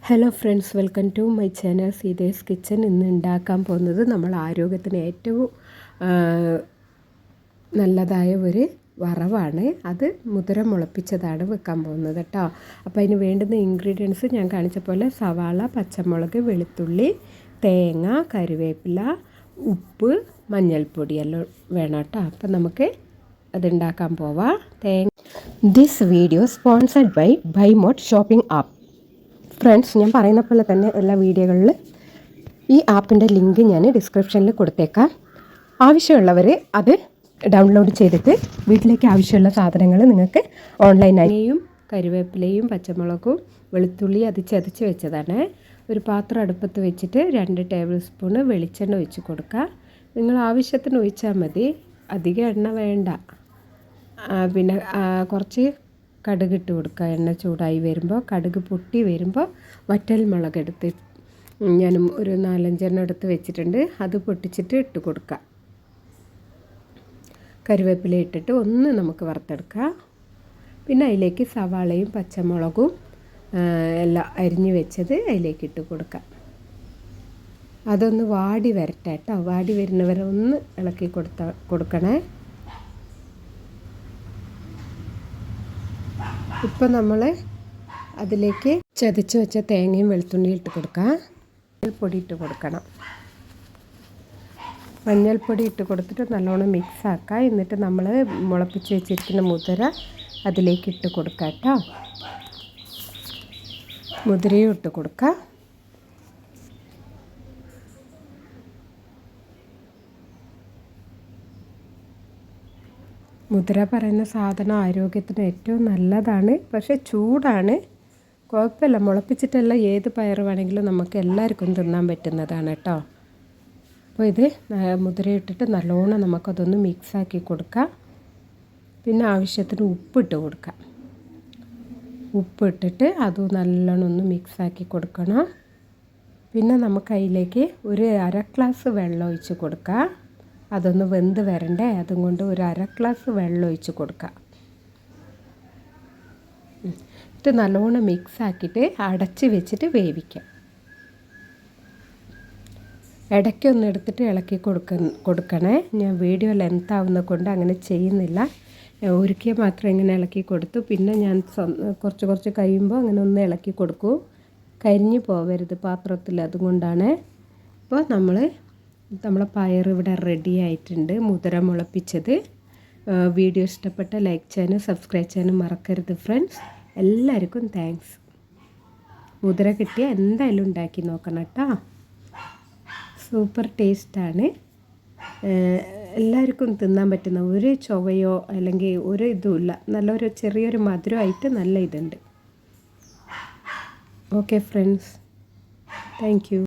Hello friends, welcome to my channel Seetha's kitchen. ഇന്ന് ഉണ്ടാക്കാൻ പോകുന്നത് നമ്മൾ ആരോഗ്യത്തിന് ഏറ്റവും നല്ലതായ ഒരു വറവാണ്. അത് മുതിര മുളപ്പിച്ചതാണ് വെക്കാൻ പോകുന്നത് കേട്ടോ. അപ്പോൾ അതിന് വേണ്ടുന്ന ഇൻഗ്രീഡിയൻസ് ഞാൻ കാണിച്ച പോലെ സവാള, പച്ചമുളക്, വെളുത്തുള്ളി, തേങ്ങ, കറിവേപ്പില, ഉപ്പ്, മഞ്ഞൾപ്പൊടി എല്ലാം വേണം കേട്ടോ. അപ്പം നമുക്ക് അതുണ്ടാക്കാൻ പോവാം. This video sponsored by Bymode shopping app. Friends, ഞാൻ പറയുന്ന പോലെ തന്നെ എല്ലാ വീഡിയോകളിൽ ഈ ആപ്പിൻ്റെ ലിങ്ക് ഞാൻ ഡിസ്ക്രിപ്ഷനിൽ കൊടുത്തേക്കാം. ആവശ്യമുള്ളവർ അത് ഡൗൺലോഡ് ചെയ്തിട്ട് വീട്ടിലേക്ക് ആവശ്യമുള്ള സാധനങ്ങൾ നിങ്ങൾക്ക് ഓൺലൈനായും കറിവേപ്പിലയും പച്ചമുളകും വെളുത്തുള്ളി അത് ചതച്ച് വെച്ചതാണ്. ഒരു പാത്രം അടുപ്പത്ത് വെച്ചിട്ട് 2 ടേബിൾ സ്പൂണ് വെളിച്ചെണ്ണ ഒഴിച്ച് കൊടുക്കുക. നിങ്ങൾ ആവശ്യത്തിന് ഒഴിച്ചാൽ മതി, അധികം എണ്ണ വേണ്ട. പിന്നെ കുറച്ച് കടുകിട്ട് കൊടുക്കുക. എണ്ണ ചൂടായി വരുമ്പോൾ കടുക് പൊട്ടി വരുമ്പോൾ വറ്റൽ മുളകെടുത്ത് ഞാൻ ഒരു 4-5 എടുത്ത് വെച്ചിട്ടുണ്ട്. അത് പൊട്ടിച്ചിട്ട് ഇട്ട് കൊടുക്കുക. കറിവേപ്പില ഇട്ടിട്ട് ഒന്ന് നമുക്ക് വറുത്തെടുക്കുക. പിന്നെ അതിലേക്ക് സവാളയും പച്ചമുളകും എല്ലാം അരിഞ്ഞ് വെച്ചത് അതിലേക്ക് ഇട്ട് കൊടുക്കുക. അതൊന്ന് വാടി വരട്ടെ കേട്ടോ. വാടി വരുന്നവരെ ഒന്ന് ഇളക്കി കൊടുക്കണേ. ഇപ്പം നമ്മൾ അതിലേക്ക് ചതച്ച് വെച്ച തേങ്ങയും വെളുത്തുള്ളിയും ഇട്ട് കൊടുക്കാം. മഞ്ഞൾപ്പൊടി ഇട്ട് കൊടുക്കണം. മഞ്ഞൾപ്പൊടി ഇട്ട് കൊടുത്തിട്ട് നല്ലോണം മിക്സ് ആക്കുക. എന്നിട്ട് നമ്മൾ മുളപ്പിച്ച് വെച്ചിരിക്കുന്ന മുതിര അതിലേക്ക് ഇട്ട് കൊടുക്കുക കേട്ടോ. മുതിരയും ഇട്ട് കൊടുക്കുക. മുതിര പറയുന്ന സാധനം ആരോഗ്യത്തിന് ഏറ്റവും നല്ലതാണ്. പക്ഷേ ചൂടാണ്, കുഴപ്പമില്ല. മുളപ്പിച്ചിട്ടല്ല ഏത് പയർ വേണമെങ്കിലും നമുക്ക് എല്ലാവർക്കും തിന്നാൻ പറ്റുന്നതാണ് കേട്ടോ. അപ്പോൾ ഇത് മുതിര ഇട്ടിട്ട് നല്ലോണം നമുക്കതൊന്ന് മിക്സാക്കി കൊടുക്കാം. പിന്നെ ആവശ്യത്തിന് ഉപ്പിട്ട് കൊടുക്കാം. ഉപ്പിട്ടിട്ട് അതും നല്ലോണം ഒന്ന് മിക്സാക്കി കൊടുക്കണം. പിന്നെ നമുക്ക് അതിലേക്ക് ഒരു 1/2 ഗ്ലാസ് വെള്ളം ഒഴിച്ച് കൊടുക്കാം. അതൊന്ന് വെന്ത് വരണ്ടേ, അതുകൊണ്ട് ഒരു 1/2 ഗ്ലാസ് വെള്ളം ഒഴിച്ച് കൊടുക്കുക. ഇത് നല്ലോണം മിക്സ് ആക്കിയിട്ട് അടച്ച് വെച്ചിട്ട് വേവിക്കാം. ഇടയ്ക്കൊന്ന് എടുത്തിട്ട് ഇളക്കി കൊടുക്കണേ. ഞാൻ വീഡിയോ ലെങ്ത് ആവുന്നത് കൊണ്ട് അങ്ങനെ ചെയ്യുന്നില്ല. ഒരിക്കൽ മാത്രം ഇങ്ങനെ ഇളക്കി കൊടുത്തു. പിന്നെ ഞാൻ കുറച്ച് കഴിയുമ്പോൾ അങ്ങനെ ഒന്ന് ഇളക്കി കൊടുക്കൂ. കരിഞ്ഞു പോവരുത് പാത്രത്തിൽ, അതുകൊണ്ടാണ്. അപ്പോൾ നമ്മളെ പയർ ഇവിടെ റെഡി ആയിട്ടുണ്ട്, മുതിര മുളപ്പിച്ചത്. വീഡിയോ ഇഷ്ടപ്പെട്ട ലൈക്ക് ചെയ്യാനും സബ്സ്ക്രൈബ് ചെയ്യാനും മറക്കരുത് ഫ്രണ്ട്സ്. എല്ലാവർക്കും താങ്ക്സ്. മുതിര കിട്ടിയാൽ എന്തായാലും ഉണ്ടാക്കി നോക്കണം കേട്ടോ. സൂപ്പർ ടേസ്റ്റാണ്. എല്ലാവർക്കും തിന്നാൻ പറ്റുന്ന ഒരു ചൊവയോ അല്ലെങ്കിൽ ഒരു ഇതുമില്ല. നല്ലൊരു ചെറിയൊരു മധുരമായിട്ട് നല്ല ഇതുണ്ട്. Okay friends, thank you.